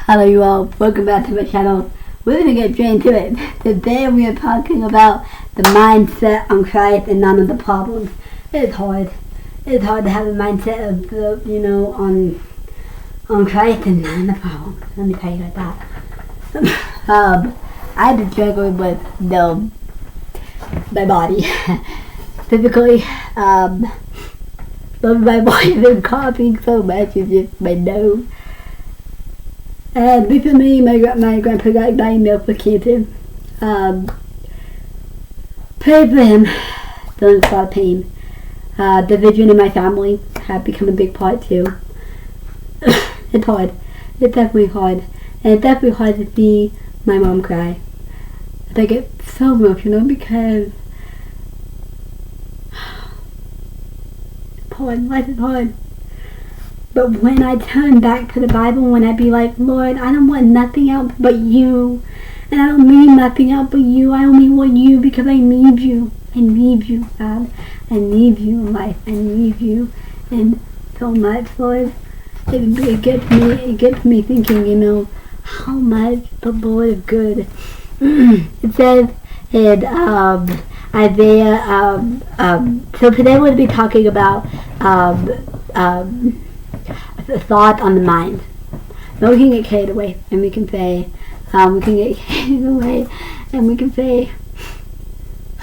Hello you all, welcome back to my channel. We're going to get straight into it. Today we are talking about the mindset on Christ and none of the problems. It's hard. It's hard to have a mindset of on Christ and none of the problems. Let me tell you like that. I've been struggling with my body. Physically, my body's been coughing so much, it's just my nose. And recently, my grandpa got diagnosed with cancer. Pray for him. Feeling a lot of pain. Division in my family have become a big part too. It's hard. It's definitely hard. And it's definitely hard to see my mom cry. I get so emotional because it's hard. Life is hard. But when I turn back to the Bible, when I be like, Lord, I don't want nothing else but you. And I don't need nothing else but you. I only want you because I need you. I need you, God. I need you in life. I need you. And so much, Lord. It gets me thinking, how much the Lord is good. It says in Isaiah, so today we'll be talking about the thought on the mind. Now we can get carried away, and we can say,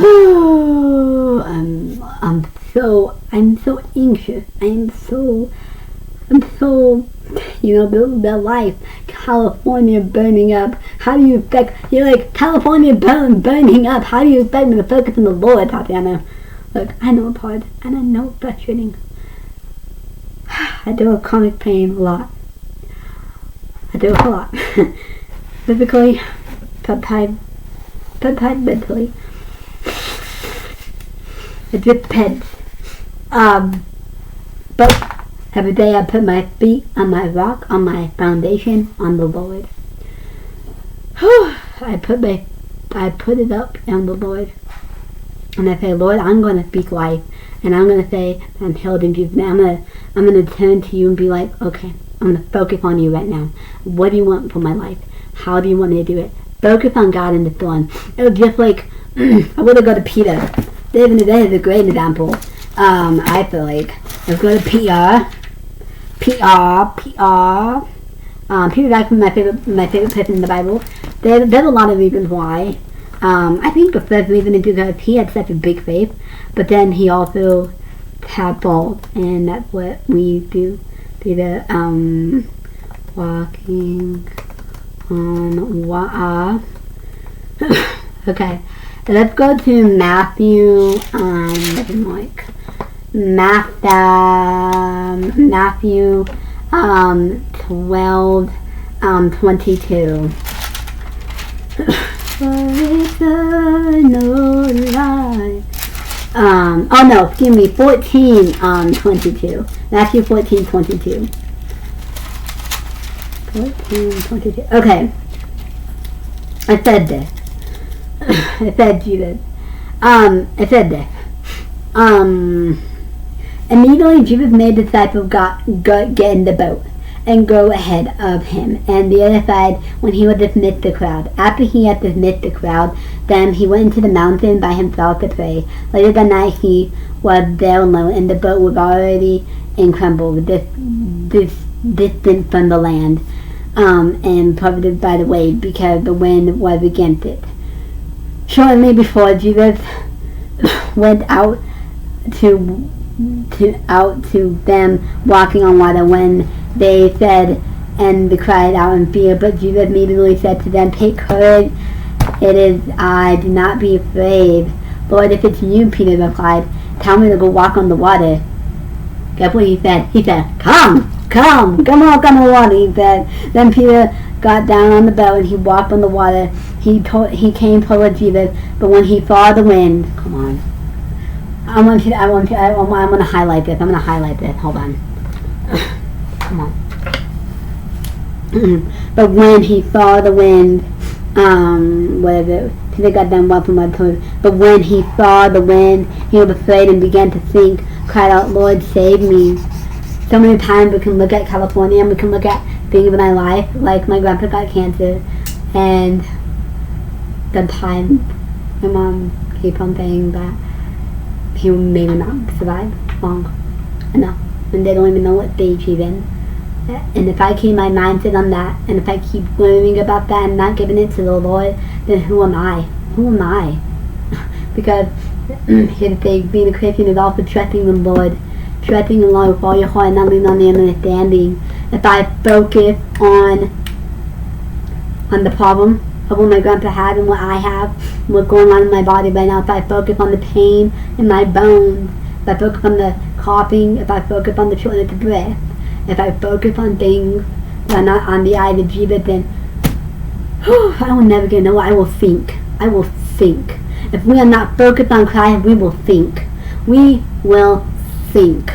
oh, I'm so anxious. I'm so, the life. California burning up. How do you expect? You're like California burning up. How do you expect me to focus on the Lord, Tatiana? Look, I know it's hard, and I know it's frustrating. I deal with chronic pain a lot. I do it a lot. Physically, sometimes mentally. It depends. But every day I put my feet on my rock, on my foundation, on the Lord. I put it up on the Lord. And I say, Lord, I'm going to speak life. And I'm going to say, I'm healed in Jesus' name. I'm going to turn to you and be like, okay, I'm going to focus on you right now. What do you want for my life? How do you want me to do it? Focus on God in the storm. It was just like, I would have go to Peter. David today is a great example. I feel like. Let's go to PR. Peter's actually my favorite person in the Bible. There's a lot of reasons why. I think the first reason is because he had such a big faith, but then he also had fault, and that's what we do. Peter, walking on water. Okay, let's go to Matthew, Matthew 12:22. Oh no, excuse me, 14:22. Matthew 14:22. 14:22. Okay. I said this. I said Jesus. I said this. Immediately Jesus made the disciples get in the boat and go ahead of him, and the other side when he would dismiss the crowd. After he had dismissed the crowd, then he went into the mountain by himself to pray. Later that night he was there alone, and the boat was already in crumble, distant from the land, and profited by the wave because the wind was against it. Shortly before Jesus went out to them walking on water when they said and they cried out in fear, but Jesus immediately said to them, take courage, it is I, do not be afraid. Lord, if it's you, Peter replied, tell me to go walk on the water. Guess what he said? He said, come walk on the water, he said. Then Peter got down on the boat and he walked on the water. He came towards Jesus, but when he saw the wind, come on. I want to highlight this. I'm going to highlight this. Hold on. Come on. But when he saw the wind, Peter got them well from my toes. But when he saw the wind, he was afraid and began to sink. Cried out, Lord, save me. So many times we can look at California and we can look at things in my life, like my grandpa got cancer, and the time my mom keep on saying that he may not survive long enough, and they don't even know what stage he's in. And if I keep my mindset on that, and if I keep worrying about that and not giving it to the Lord, then who am I? Who am I? Because here's the thing, being a Christian is also trusting the Lord. Trusting the Lord with all your heart, not leaning on the understanding. If I focus on the problem of what my grandpa had and what I have, what's going on in my body right now, if I focus on the pain in my bones, if I focus on the coughing, if I focus on the shortness of breath, if I focus on things that are not on the eyes of Jesus, then I will never get nowhere. I will sink. I will sink. If we are not focused on Christ, we will sink. We will sink.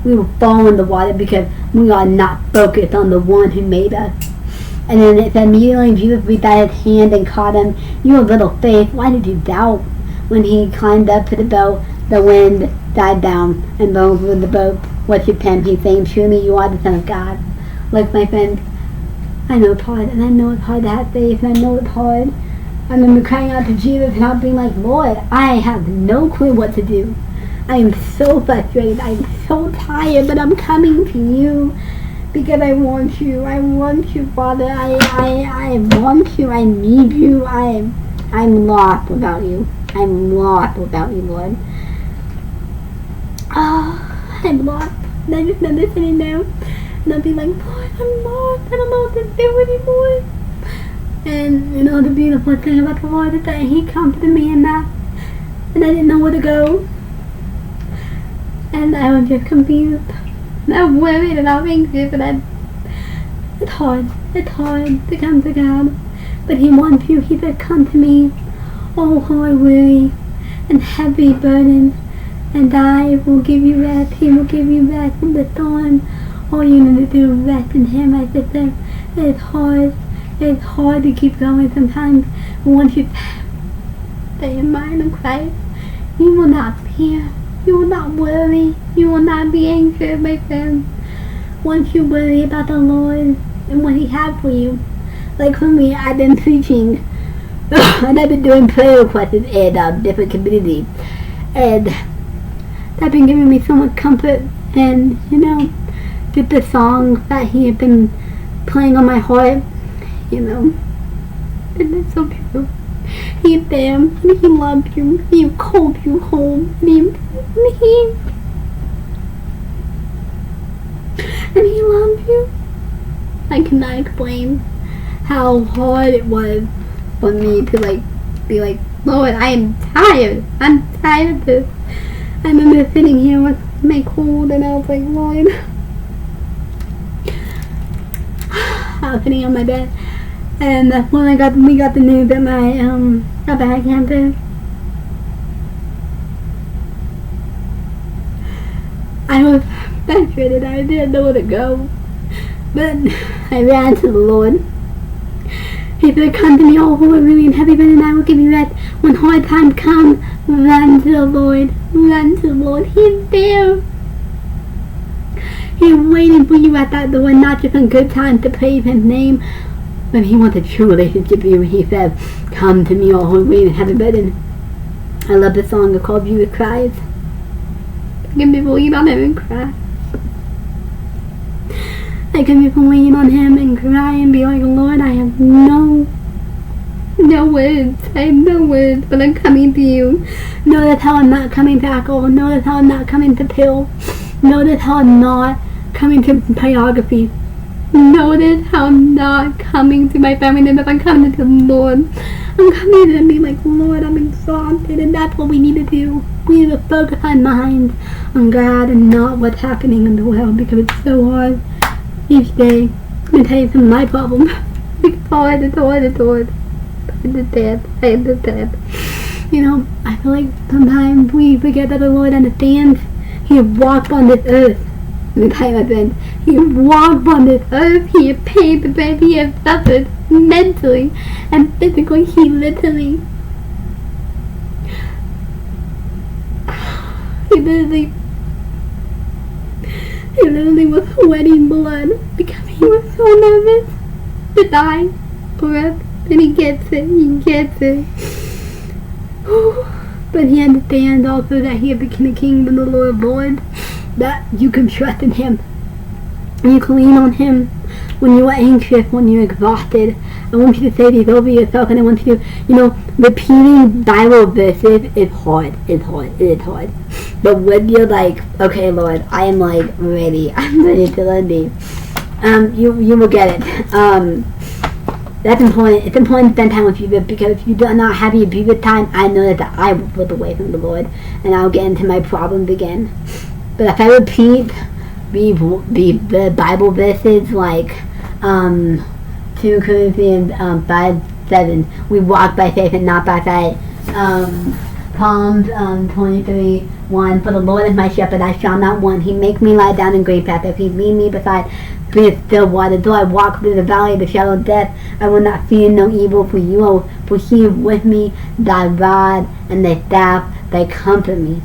We will fall in the water because we are not focused on the one who made us. And then it said immediately Jesus reached out his hand and caught him. You have little faith, why did you doubt? When he climbed up to the boat, the wind died down, and those with the boat worshipped him. He saying, truly you are the Son of God. Look, my friend, I know it's hard, and I know it's hard to have faith, and I know it's hard. I remember crying out to Jesus and not being like, Lord, I have no clue what to do. I am so frustrated. I'm so tired, but I'm coming to you because I want you. I want you, Father. I want you. I need you. I'm lost without you. I'm lost without you, Lord. Oh, I'm lost. And I just remember sitting down and I'll be like, Lord, I'm lost. I don't know what to do anymore. And you know the beautiful thing about the Lord is that He comforted me in that, and I didn't know where to go, and I was just confused, and I was worried, and I was anxious, and it's hard to come to God, but He wants you. He said, come to me, all who are weary and heavy burdened, and I will give you rest. He will give you rest in the storm. All you need to do is rest in Him. I just said, it's hard. It's hard to keep going sometimes. But once you stay in mind of Christ, you will not fear. You will not worry. You will not be anxious, my friend. Once you worry about the Lord and what He has for you. Like for me, I've been preaching and I've been doing prayer requests in different communities. And that's been giving me so much comfort. And, you know, just the songs that He has been playing on my heart. You know, and it's so true. He's there, and He loves you, and He calls you home, and He loves you. I cannot explain how hard it was for me to be like, Lord, I am tired. I'm tired of this. I remember sitting here with my cold, and I was like, Lord. I was sitting on my bed. And when we got the news that my grandpa had cancer, I was frustrated. I didn't know where to go, but I ran to the Lord. He said, "Come to me, all who are weary and heavy burdened, and I will give you rest." When hard times come, run to the Lord. Run to the Lord. He's there. He's waiting for you at that door, not just on good times to praise His name. But He wants a true relationship with you. He said, "Come to me, all who are weary and heavy burdened." I love the song. It's called "Jesus Cries." I can be lean on Him and cry. I can be lean on Him and cry and be like, Lord, I have no words. I have no words, but I'm coming to you. Notice how I'm not coming to alcohol. Notice how I'm not coming to pills. Notice how I'm not coming to pornography. Notice how I'm not coming to my family members. I'm coming to the Lord. I'm coming to be like, Lord, I'm exhausted, and that's what we need to do. We need to focus our minds on God and not what's happening in the world, because it's so hard each day. I'm going to tell you some of my problems. It's hard. I understand. You know, I feel like sometimes we forget that the Lord understands. He walked on this earth. The time I've been, He walked on this earth. He has paid the price. He has suffered mentally and physically. He literally was sweating blood because He was so nervous to die for him. And he gets it. But he understands also that he is the King of Kings and the Lord of Lords. That you can trust in him. And you can lean on him when you are anxious, when you're exhausted. I want you to say these over yourself, and I want you to, repeating Bible verses is hard. It is hard. But when you're like, okay, Lord, I am like ready. I'm ready to learn these. You will get it. That's important. It's important to spend time with Jesus, because if you do not have your Jesus time, I know that I will pull away from the Lord, and I'll get into my problems again. But if I repeat the Bible verses like 2 Corinthians 5:7, we walk by faith and not by sight. Psalms 23:1, for the Lord is my shepherd, I shall not want. He make me lie down in green pastures. He lead me beside still water. Though I walk through the valley of the shadow of death, I will not fear no evil, for he is with me. Thy rod and thy staff, they comfort me.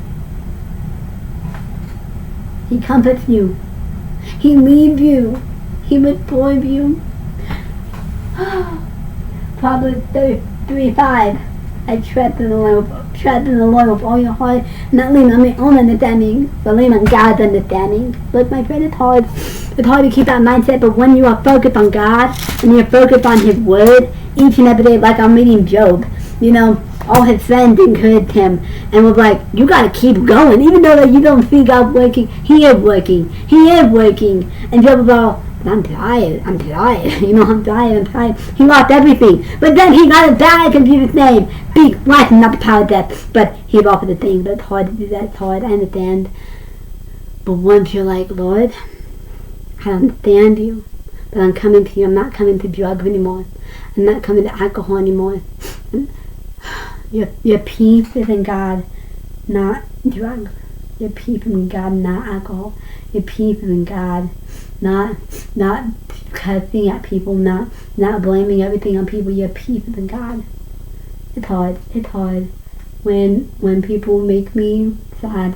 He comforts you. He leads you. He restores you. Proverbs 33:5. I trust in the Lord with all your heart, not lean on my own understanding, but lean on God's understanding. Look, my friend, it's hard. It's hard to keep that mindset, but when you are focused on God and you're focused on His Word each and every day, like I'm reading Job, all his friends encouraged him and was like, you gotta keep going. Even though that you don't see God working, He is working. He is working. And Job was all, I'm tired. I'm tired. He lost everything. But then he got it back in Jesus' name. Speak life and not the power of death. But he offered the thing. But it's hard to do that. It's hard. I understand. But once you're like, Lord, I understand you. But I'm coming to you. I'm not coming to drugs anymore. I'm not coming to alcohol anymore. Your peace is in God, not drugs. Your peace is in God, not alcohol. Your peace is in God, not cussing at people, not blaming everything on people. Your peace is in God. It's hard. It's hard when people make me sad.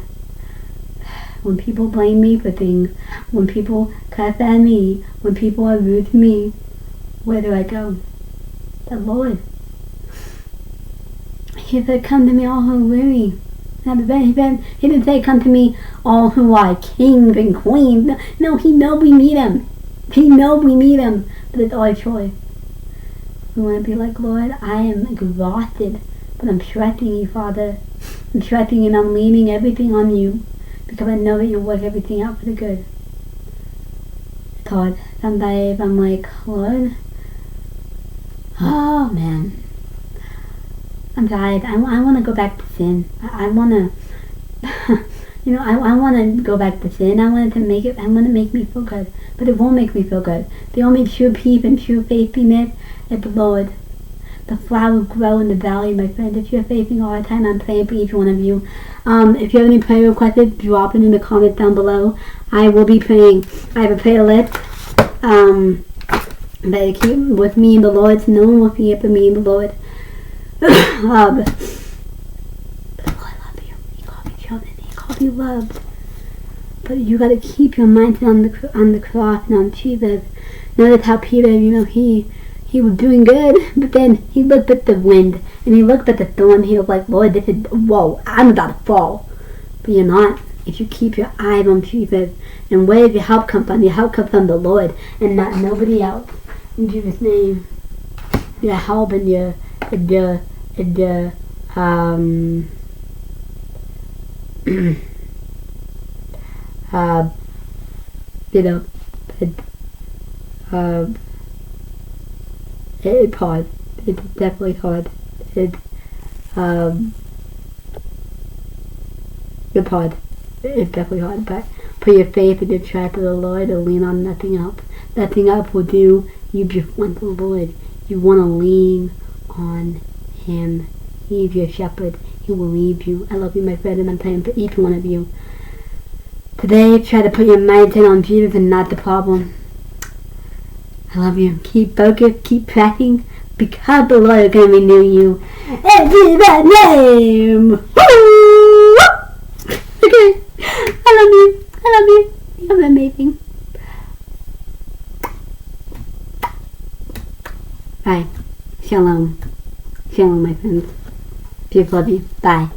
When people blame me for things. When people cuss at me. When people are rude to me. Where do I go? The Lord. He said, come to me all who are weary. He didn't say, come to me all who are kings and queens. No, He knows we need Him. He knows we need Him. But it's our choice. We want to be like, Lord, I am exhausted, but I'm trusting you, Father. I'm trusting you and I'm leaning everything on you, because I know that you'll work everything out for the good. It's hard. Some days I'm like, Lord, oh man, I'm tired. I want to go back to sin. I want to, I want to go back to sin. I want to make me feel good. But it won't make me feel good. The only true peace and true faithfulness is the Lord. The flower grow in the valley, my friend. If you're facing all the time, I'm praying for each one of you. If you have any prayer requests, drop it in the comments down below. I will be praying. I have a prayer list. But keep with me in the Lord. No one will fear for me in the Lord. But the Lord loves you. He called you children. He called you loved. But you got to keep your mind on the cross and on Jesus. Notice how Peter, he was doing good, but then he looked at the wind and he looked at the storm. He was like, Lord, whoa, I'm about to fall. But you're not. If you keep your eyes on Jesus, and where does your help come from? Your help comes from the Lord and not nobody else. In Jesus' name, your help and your it's hard. It's definitely hard. It's hard. It's definitely hard, but put your faith and your trust in the Lord and lean on nothing else. Nothing else will do. You just want the Lord. You want to lean on Him. He is your shepherd. He will lead you. I love you, my friend, and I'm praying for each one of you. Today, try to put your mindset on Jesus and not the problem. I love you. Keep focused. Keep pressing, because the Lord is going to renew you. In Jesus' name. Woo! Okay. I love you. You're amazing. Bye. Shalom. Shalom, my friends. Just love you. Bye.